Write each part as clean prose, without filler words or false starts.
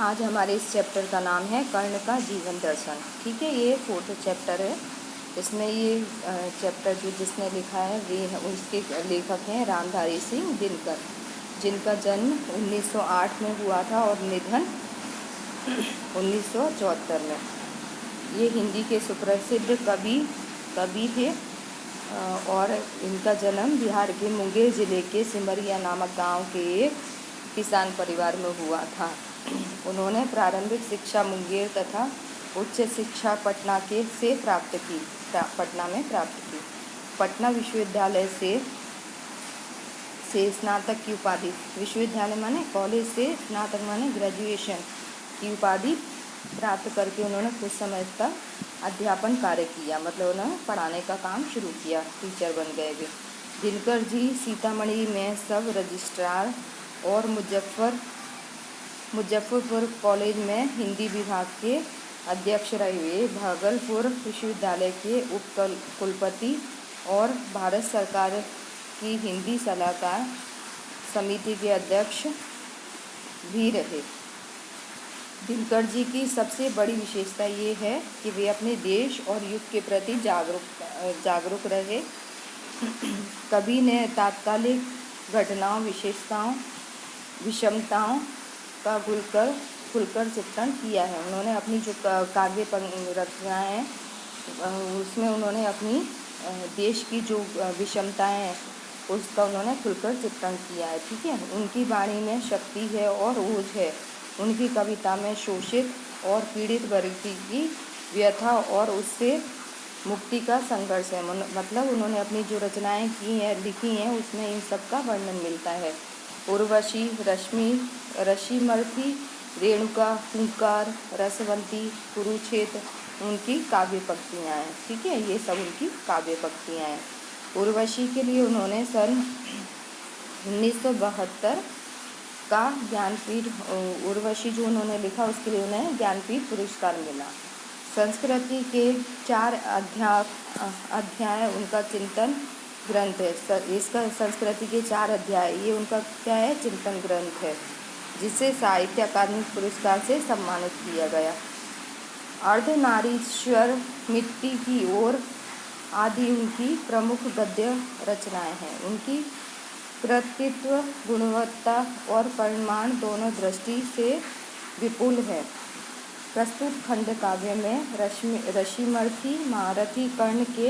आज हमारे इस चैप्टर का नाम है कर्ण का जीवन दर्शन। ठीक है, ये 4th चैप्टर है। इसमें ये चैप्टर जो जिसने लिखा है वे उसके लेखक हैं रामधारी सिंह दिनकर, जिनका जन्म 1908 में हुआ था और निधन 1974 में। ये हिंदी के सुप्रसिद्ध कवि थे और इनका जन्म बिहार के मुंगेर ज़िले के सिमरिया नामक गांव के एक किसान परिवार में हुआ था। उन्होंने प्रारंभिक शिक्षा मुंगेर तथा उच्च शिक्षा पटना से प्राप्त की। पटना में प्राप्त की। पटना विश्वविद्यालय से स्नातक की उपाधि, विश्वविद्यालय माने कॉलेज से स्नातक माने ग्रेजुएशन की उपाधि प्राप्त करके उन्होंने कुछ समय तक अध्यापन कार्य किया, मतलब उन्होंने पढ़ाने का काम शुरू किया, टीचर बन गए वे। दिनकर जी सीतामढ़ी में सब रजिस्ट्रार और मुजफ्फरपुर कॉलेज में हिंदी विभाग के अध्यक्ष रहे हुए, भागलपुर विश्वविद्यालय के उप कुलपति और भारत सरकार की हिंदी सलाहकार समिति के अध्यक्ष भी रहे। दिनकर जी की सबसे बड़ी विशेषता ये है कि वे अपने देश और युग के प्रति जागरूक रहे। कवि ने तात्कालिक घटनाओं, विशेषताओं, विषमताओं का खुलकर चित्रण किया है। उन्होंने अपनी जो काव्य रचनाएं हैं उसमें उन्होंने अपनी देश की जो विषमताएं हैं उसका उन्होंने खुलकर चित्रण किया है। ठीक है, उनकी वाणी में शक्ति है और ओज है। उनकी कविता में शोषित और पीड़ित वर्ग की व्यथा और उससे मुक्ति का संघर्ष है। मतलब उन्होंने अपनी जो रचनाएं लिखी हैं उसमें इन सब का वर्णन मिलता है। उर्वशी, रश्मिमर्थी, रेणुका, हुंकार, रसवंती, कुरुक्षेत्र उनकी काव्य पंक्तियाँ हैं। ठीक है, ये सब उनकी काव्य पंक्तियाँ हैं। उर्वशी के लिए उन्होंने सन 1972 का ज्ञानपीठ, उर्वशी जो उन्होंने लिखा उसके लिए उन्हें ज्ञानपीठ पुरस्कार मिला। संस्कृति के 4 अध्याय उनका चिंतन ग्रंथ है। इसका संस्कृति के 4 अध्याय ये उनका क्या है, चिंतन ग्रंथ है, जिसे साहित्य अकादमी पुरस्कार से सम्मानित किया गया। अर्धनारीश्वर, मिट्टी की ओर आदि उनकी प्रमुख गद्य रचनाएं हैं। उनकी कृतित्व गुणवत्ता और परिमाण दोनों दृष्टि से विपुल है। प्रस्तुत खंड काव्य में रश्मिमर्थी महारथी कर्ण के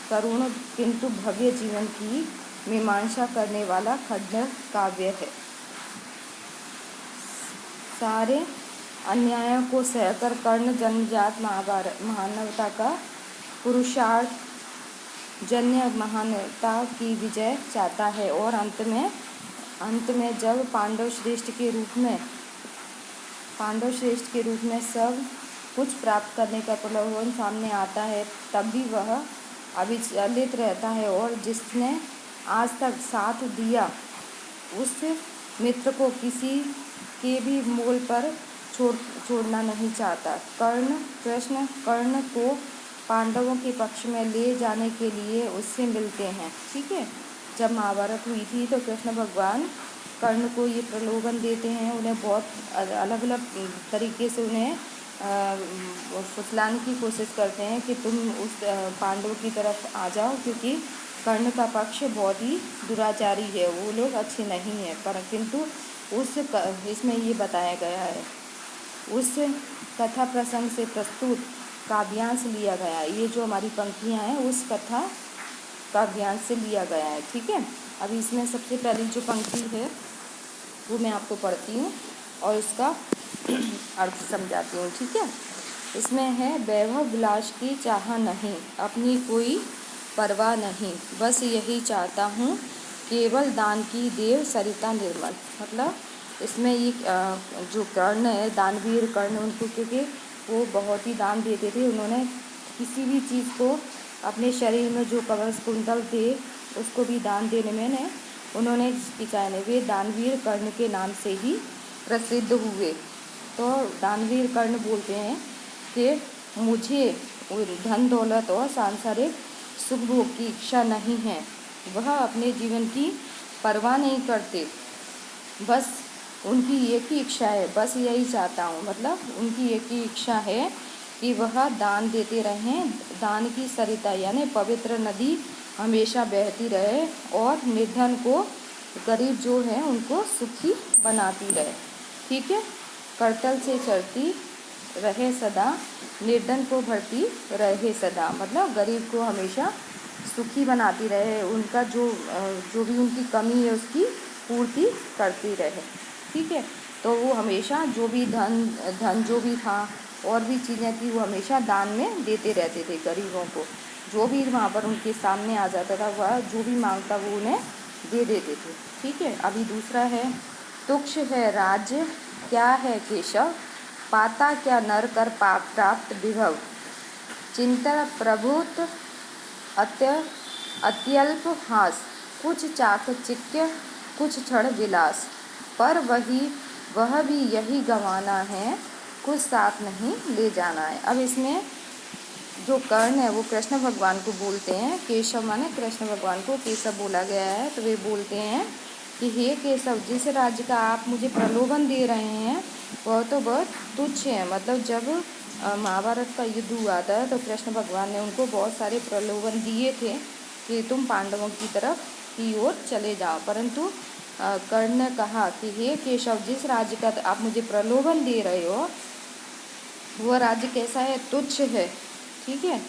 करुण किंतु भव्य जीवन की मीमांसा करने वाला खंड काव्य है। सारे अन्यायों को सहकर कर्ण जन्मजात मानवता का पुरुषार्थ जन्य महानता की विजय चाहता है और अंत में जब पांडव श्रेष्ठ के रूप में सब कुछ प्राप्त करने का प्रलोभन सामने आता है, तब भी वह अविचलित रहता है और जिसने आज तक साथ दिया उस मित्र को किसी के भी मोल पर छोड़ना नहीं चाहता। कृष्ण कर्ण को पांडवों के पक्ष में ले जाने के लिए उससे मिलते हैं। ठीक है, जब महाभारत हुई थी तो कृष्ण भगवान कर्ण को ये प्रलोभन देते हैं, उन्हें बहुत अलग अलग तरीके से उन्हें फुसलाने की कोशिश करते हैं कि तुम उस पांडवों की तरफ आ जाओ, क्योंकि कर्ण का पक्ष बहुत ही दुराचारी है, वो लोग अच्छे नहीं हैं। पर किंतु इसमें ये बताया गया है, उस कथा प्रसंग से प्रस्तुत काव्यांश लिया गया है। ये जो हमारी पंक्तियाँ हैं उस कथा काव्यांश से लिया गया है। ठीक है, अभी इसमें सबसे पहली जो पंक्ति है वो मैं आपको पढ़ती हूँ और इसका अर्थ समझाती हूँ। ठीक है, इसमें है, वैभव विलास की चाह नहीं, अपनी कोई परवाह नहीं, बस यही चाहता हूँ केवल दान की देव सरिता निर्मल। मतलब इसमें ये जो कर्ण है, दानवीर कर्ण, उनको क्योंकि वो बहुत ही दान देते थे, उन्होंने किसी भी चीज़ को अपने शरीर में जो कवच कुंडल थे उसको भी दान देने में उन्होंने हिचकिचाया नहीं। वे दानवीर कर्ण के नाम से ही प्रसिद्ध हुए। तो दानवीर कर्ण बोलते हैं कि मुझे धन दौलत और सांसारिक सुख भोग की इच्छा नहीं है। वह अपने जीवन की परवाह नहीं करते, बस उनकी एक ही इच्छा है, बस यही चाहता हूँ, मतलब उनकी एक ही इच्छा है कि वह दान देते रहें, दान की सरिता यानी पवित्र नदी हमेशा बहती रहे और निर्धन को, गरीब जो है उनको सुखी बनाती रहे। ठीक है, करतल से चढ़ती रहे सदा, निर्धन को भरती रहे सदा, मतलब गरीब को हमेशा सुखी बनाती रहे, उनका जो भी उनकी कमी है उसकी पूर्ति करती रहे। ठीक है, तो वो हमेशा जो भी धन जो भी था और भी चीज़ें थी वो हमेशा दान में देते रहते थे गरीबों को। जो भी वहाँ पर उनके सामने आ जाता था वह जो भी मांगता वो उन्हें दे देते थे। ठीक है, अभी दूसरा है, तुक्ष है राज्य क्या है केशव, पाता क्या नर कर पाप प्राप्त विभव, चिंतन प्रभुत अत्यल्प हास, कुछ चाकचिक्य कुछ क्षण विलास, पर वह भी यही गंवाना है, कुछ साथ नहीं ले जाना है। अब इसमें जो कर्ण है वो कृष्ण भगवान को बोलते हैं, केशव माने कृष्ण भगवान को केशव बोला गया है, तो वे बोलते हैं कि हे केशव, जिस राज्य का आप मुझे प्रलोभन दे रहे हैं वह तो बहुत तुच्छ है। मतलब जब महाभारत का युद्ध हुआ था तो कृष्ण भगवान ने उनको बहुत सारे प्रलोभन दिए थे कि तुम पांडवों की तरफ की ओर चले जाओ, परंतु कर्ण ने कहा कि हे केशव, जिस राज्य का आप मुझे प्रलोभन दे रहे हो वह राज्य कैसा है, तुच्छ है। ठीक है,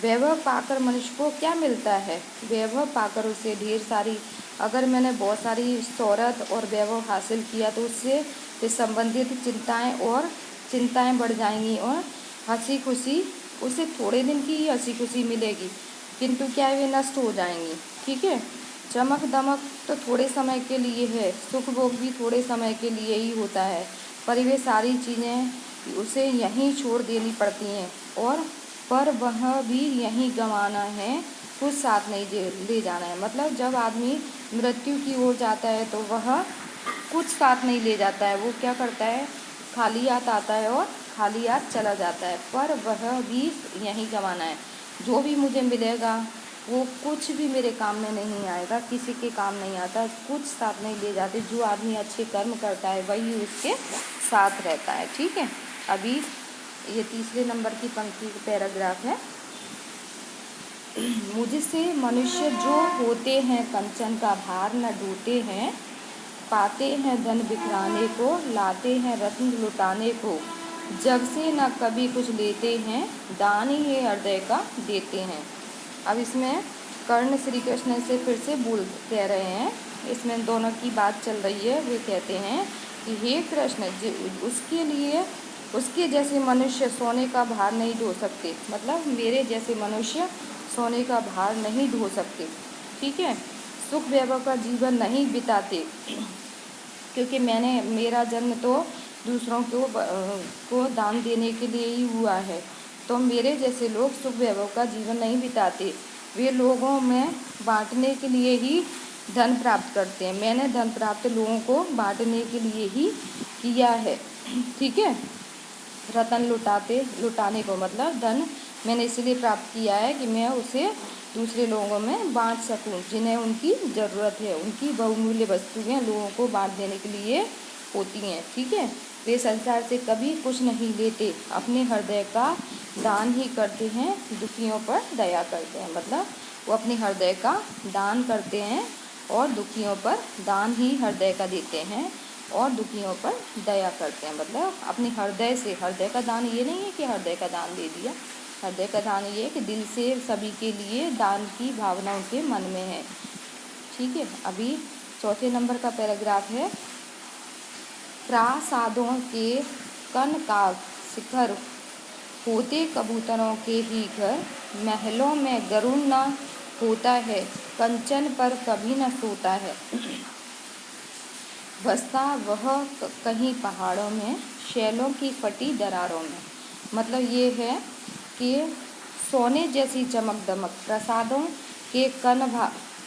वैभव पाकर मनुष्य को क्या मिलता है, वैभव पाकर उसे ढेर सारी, अगर मैंने बहुत सारी शोहरत और वैभव हासिल किया तो उससे संबंधित चिंताएं बढ़ जाएंगी और हंसी खुशी, उसे थोड़े दिन की ही हंसी खुशी मिलेगी, किंतु क्या वे नष्ट हो जाएंगी। ठीक है, चमक दमक तो थोड़े समय के लिए है, सुख भोग भी थोड़े समय के लिए ही होता है, पर वे सारी चीज़ें उसे यहीं छोड़ देनी पड़ती हैं, और पर वह भी यहीं गंवाना है, कुछ साथ नहीं ले जाना है। मतलब जब आदमी मृत्यु की ओर जाता है तो वह कुछ साथ नहीं ले जाता है, वो क्या करता है, खाली हाथ आता है और खाली हाथ चला जाता है, पर वह भी यहीं गंवाना है। जो भी मुझे मिलेगा वो कुछ भी मेरे काम में नहीं आएगा, किसी के काम नहीं आता, कुछ साथ नहीं ले जाते। जो आदमी अच्छे कर्म करता है वही उसके साथ रहता है। ठीक है, अभी ये तीसरे नंबर की पंक्ति पैराग्राफ है, मुझसे मनुष्य जो होते हैं कंचन का भार न ढोते हैं, पाते हैं धन बिखराने को, लाते हैं रत्न लुटाने को, जग से न कभी कुछ लेते हैं, दान ही है हृदय का देते हैं। अब इसमें कर्ण श्री कृष्ण से फिर से कह रहे हैं, इसमें दोनों की बात चल रही है। वे कहते हैं कि हे कृष्ण, उसके लिए उसके जैसे मनुष्य सोने का भार नहीं ढो सकते, मतलब मेरे जैसे मनुष्य सोने का भार नहीं ढो सकते। ठीक है, सुख वैभव का जीवन नहीं बिताते, क्योंकि मेरा जन्म तो दूसरों को दान देने के लिए ही हुआ है, तो मेरे जैसे लोग सुख वैभव का जीवन नहीं बिताते, वे लोगों में बांटने के लिए ही धन प्राप्त करते हैं। मैंने धन प्राप्त लोगों को बांटने के लिए ही किया है। ठीक है, रतन लुटाने को मतलब धन मैंने इसलिए प्राप्त किया है कि मैं उसे दूसरे लोगों में बांट सकूं, जिन्हें उनकी ज़रूरत है, उनकी बहुमूल्य वस्तुएं लोगों को बांट देने के लिए होती हैं। ठीक है, वे संसार से कभी कुछ नहीं लेते, अपने हृदय का दान ही करते हैं, दुखियों पर दया करते हैं। मतलब वो अपने हृदय का दान करते हैं और दुखियों पर दान ही हृदय का देते हैं और दुखियों पर दया करते हैं। मतलब अपने हृदय से, हृदय का दान ये नहीं है कि हृदय का दान दे दिया, हृदय का दान ये है कि दिल से सभी के लिए दान की भावना उनके मन में है। ठीक है, अभी चौथे नंबर का पैराग्राफ है, प्रासादों के कनकाव शिखर होते कबूतरों के ही घर, महलों में गरुड़ न होता है, कंचन पर कभी न सोता है, बसता वह कहीं पहाड़ों में, शैलों की फटी दरारों में। मतलब ये है कि सोने जैसी चमक दमक प्रसादों के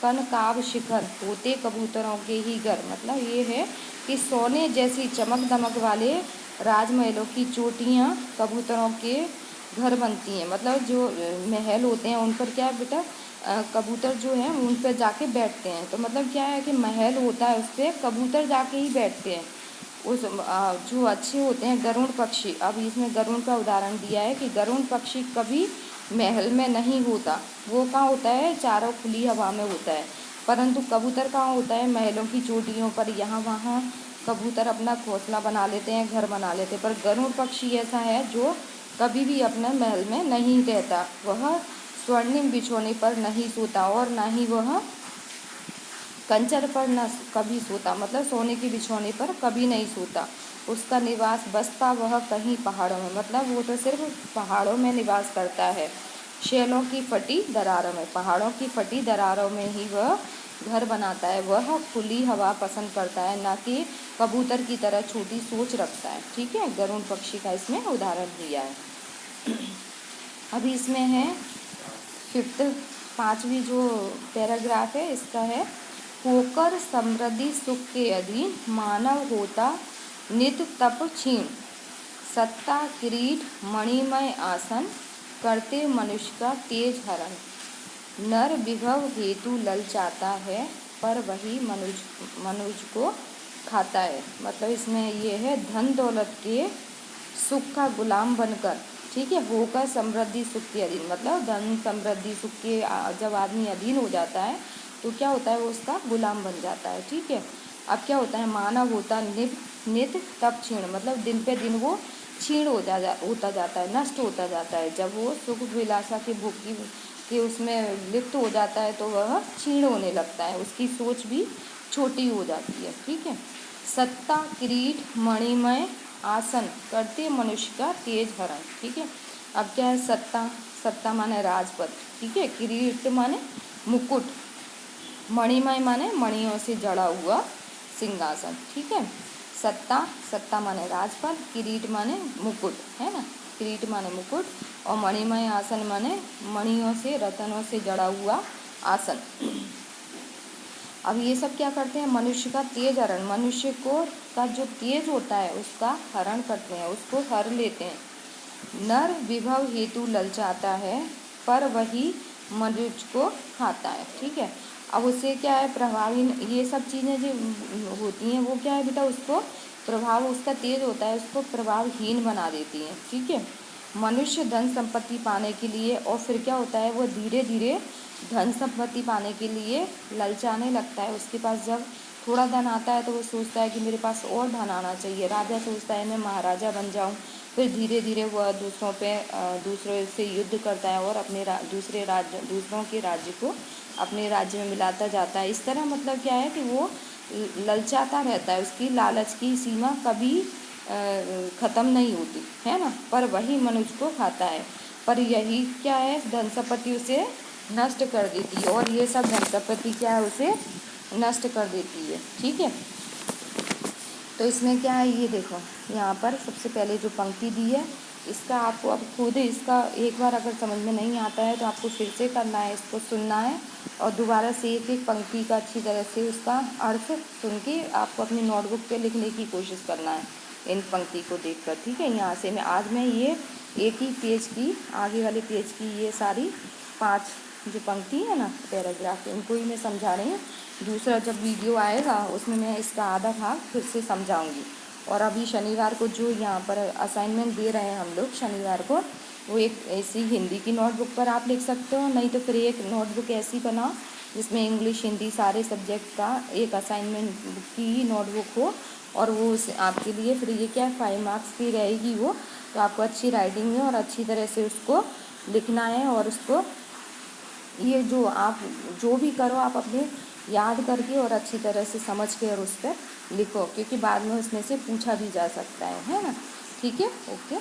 कनकाव शिखर होते कबूतरों के ही घर। मतलब ये है कि सोने जैसी चमक दमक वाले राजमहलों की चोटियाँ कबूतरों के घर बनती हैं। मतलब जो महल होते हैं उन पर क्या बेटा, कबूतर जो हैं उन पर जाके बैठते हैं। तो मतलब क्या है कि महल होता है उस पर कबूतर जाके ही बैठते हैं, उस जो अच्छे होते हैं गरुड़ पक्षी। अब इसमें गरुड़ का उदाहरण दिया है कि गरुड़ पक्षी कभी महल में नहीं होता, वो कहाँ होता है, चारों खुली हवा में होता है। परंतु कबूतर कहाँ होता है, महलों की चोटियों पर, यहाँ वहाँ कबूतर अपना घोंसला बना लेते हैं, घर बना लेते हैं। पर गरुड़ पक्षी ऐसा है जो कभी भी अपने महल में नहीं रहता, वह स्वर्णिम बिछौने पर नहीं सोता और ना ही वह कंचर पर न कभी सोता, मतलब सोने के बिछौने पर कभी नहीं सोता। उसका निवास बसता वह कहीं पहाड़ों में, मतलब वो तो सिर्फ पहाड़ों में निवास करता है। शैलों की फटी दरारों में, पहाड़ों की फटी दरारों में ही वह घर बनाता है। वह खुली हवा पसंद करता है, ना कि कबूतर की तरह छोटी सोच रखता है। ठीक है, गरुड़ पक्षी का इसमें उदाहरण दिया है। अभी इसमें है फिफ्थ, पाँचवीं जो पैराग्राफ है इसका है, होकर समृद्धि सुख के अधीन मानव होता नित तप क्षीण, सत्ता किरीट मणिमय आसन करते मनुष्य का तेज हरण। नर विभव हेतु ललचाता है पर वही मनुष्य को खाता है। मतलब इसमें ये है धन दौलत के सुख का गुलाम बनकर, ठीक है, होकर समृद्धि सुख के अधीन, मतलब धन समृद्धि सुख के जब आदमी अधीन हो जाता है तो क्या होता है, वो उसका गुलाम बन जाता है। ठीक है, अब क्या होता है, मानव होता नित तप क्षीण, मतलब दिन पे दिन वो क्षीण होता जाता है, नष्ट होता जाता है। जब वो सुख विलासा के भोगी के उसमें लिप्त हो जाता है तो वह क्षीण होने लगता है, उसकी सोच भी छोटी हो जाती है। ठीक है, सत्ता किरीट मणिमय आसन करते मनुष्य का तेज हरण। ठीक है, अब क्या है, सत्ता माने राजपद, ठीक है, किरीट माने मुकुट, मणिमय माने मणियों से जड़ा हुआ सिंहासन। ठीक है, सत्ता माने राजपद, किरीट माने मुकुट, है ना, किरीट माने मुकुट, और मणिमय आसन माने मणियों से रत्नों से जड़ा हुआ आसन। अब ये सब क्या करते हैं, मनुष्य का तेज हरण, मनुष्य को का जो तेज होता है उसका हरण करते हैं, उसको हर लेते हैं। नर विभव हेतु ललचाता है पर वही मनुष्य को खाता है। ठीक है, अब उससे क्या है, प्रभावी, ये सब चीज़ें जो होती हैं वो क्या है बेटा, उसको प्रभाव, उसका तेज होता है उसको प्रभावहीन बना देती हैं। ठीक है, मनुष्य धन संपत्ति पाने के लिए, और फिर क्या होता है, वो धीरे धीरे धन संपत्ति पाने के लिए ललचाने लगता है। उसके पास जब थोड़ा धन आता है तो वो सोचता है कि मेरे पास और धन आना चाहिए। राजा सोचता है मैं महाराजा बन जाऊं, फिर धीरे धीरे वह दूसरों से युद्ध करता है और अपने दूसरों के राज्य को अपने राज्य में मिलाता जाता है। इस तरह मतलब क्या है कि वो ललचाता रहता है, उसकी लालच की सीमा कभी ख़त्म नहीं होती, है ना, पर वही मनुष्य को खाता है। पर यही क्या है, धन संपत्ति उसे नष्ट कर देती है, और ये सब धन संपत्ति क्या है, उसे नष्ट कर देती है। ठीक है, तो इसमें क्या है, ये देखो यहाँ पर सबसे पहले जो पंक्ति दी है इसका आपको अब खुद इसका एक बार अगर समझ में नहीं आता है तो आपको फिर से करना है, इसको सुनना है और दोबारा से एक एक पंक्ति का अच्छी तरह से उसका अर्थ सुन के आपको अपनी नोटबुक पे लिखने की कोशिश करना है इन पंक्ति को देखकर। ठीक है, यहाँ से मैं ये एक ही पेज की, आगे वाले पेज की ये सारी 5 जो पंक्ति है ना पैराग्राफ, इनको ही मैं समझा रही हूँ। दूसरा जब वीडियो आएगा उसमें मैं इसका आधा भाग फिर से समझाऊंगी। और अभी शनिवार को जो यहाँ पर असाइनमेंट दे रहे हैं हम लोग शनिवार को, वो एक ऐसी हिंदी की नोटबुक पर आप लिख सकते हो, नहीं तो फिर एक नोटबुक ऐसी बनाओ जिसमें इंग्लिश हिंदी सारे सब्जेक्ट का एक असाइनमेंट की ही नोटबुक हो, और वो आपके लिए फिर ये क्या 5 मार्क्स की रहेगी वो, तो आपको अच्छी राइटिंग में और अच्छी तरह से उसको लिखना है। और उसको ये जो भी करो आप अपने याद करके और अच्छी तरह से समझ के और उस पर लिखो, क्योंकि बाद में उसमें से पूछा भी जा सकता है ना। ठीक है, ओके।